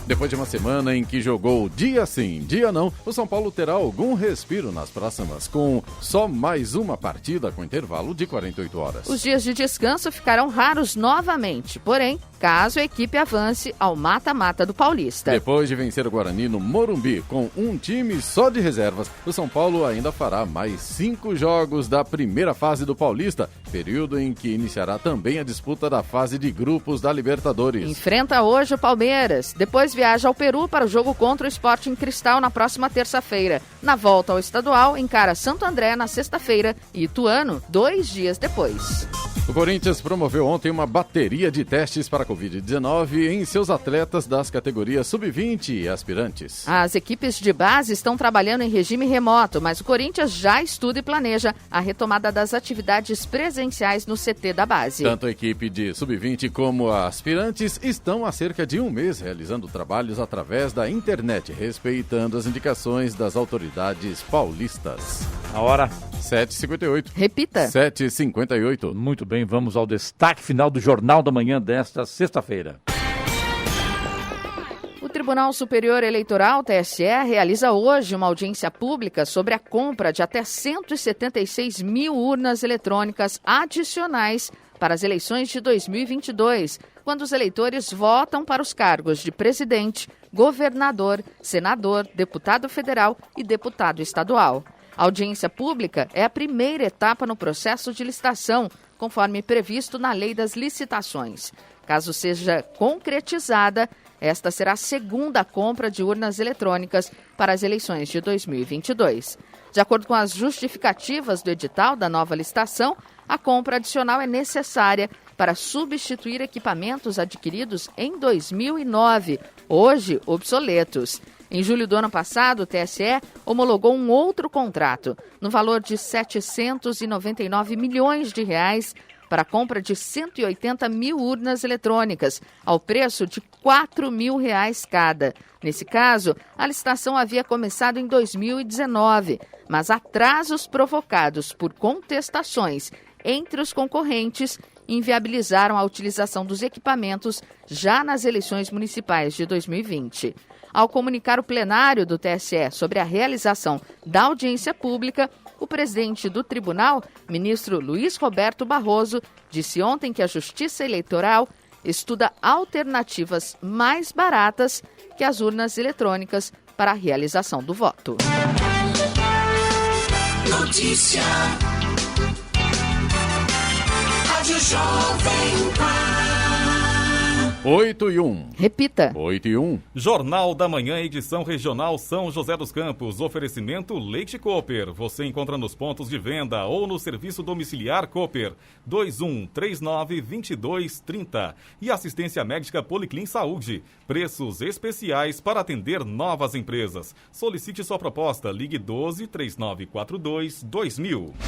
Depois de uma semana em que jogou dia sim, dia não, o São Paulo terá algum respiro nas próximas, com só mais uma partida com intervalo de 48 horas. Os dias de descanso ficarão raros novamente, porém, caso a equipe avance ao mata-mata do Paulista. Depois de vencer o Guarani no Morumbi com um time só de reservas, o São Paulo ainda fará mais 5 jogos da primeira fase do Paulista, período em que iniciará também a disputa da fase de grupos da Libertadores. Enfrenta hoje o Palmeiras, depois viaja ao Peru para o jogo contra o Sporting Cristal na próxima terça-feira. Na volta ao estadual, encara Santo André na sexta-feira e Ituano 2 dias depois. O Corinthians promoveu ontem uma bateria de testes para a Covid-19 em seus atletas das categorias sub-20 e aspirantes. As equipes de base estão trabalhando em regime remoto, mas o Corinthians já estuda e planeja a retomada das atividades presenciais no CT da base. Tanto a equipe de sub-20 como a aspirantes estão há cerca de um mês realizando trabalhos através da internet, respeitando as indicações das autoridades paulistas. A hora 7h58. Repita. 7h58. Muito bem, vamos ao destaque final do Jornal da Manhã desta sexta-feira. O Tribunal Superior Eleitoral, TSE, realiza hoje uma audiência pública sobre a compra de até 176 mil urnas eletrônicas adicionais para as eleições de 2022, quando os eleitores votam para os cargos de presidente, governador, senador, deputado federal e deputado estadual. A audiência pública é a primeira etapa no processo de licitação, conforme previsto na Lei das Licitações. Caso seja concretizada, esta será a segunda compra de urnas eletrônicas para as eleições de 2022. De acordo com as justificativas do edital da nova licitação, a compra adicional é necessária para substituir equipamentos adquiridos em 2009, hoje obsoletos. Em julho do ano passado, o TSE homologou um outro contrato, no valor de R$ 799 milhões para a compra de 180 mil urnas eletrônicas, ao preço de R$ 4.000 cada. Nesse caso, a licitação havia começado em 2019, mas atrasos provocados por contestações entre os concorrentes inviabilizaram a utilização dos equipamentos já nas eleições municipais de 2020. Ao comunicar o plenário do TSE sobre a realização da audiência pública, o presidente do tribunal, ministro Luiz Roberto Barroso, disse ontem que a Justiça Eleitoral estuda alternativas mais baratas que as urnas eletrônicas para a realização do voto. Notícia. Rádio Jovem Pan. 8h01. Repita. 8h01. Jornal da Manhã, edição regional São José dos Campos. Oferecimento Leite Cooper. Você encontra nos pontos de venda ou no serviço domiciliar Cooper. 2139-2230. E assistência médica Policlin Saúde. Preços especiais para atender novas empresas. Solicite sua proposta. Ligue 12-3942-2000.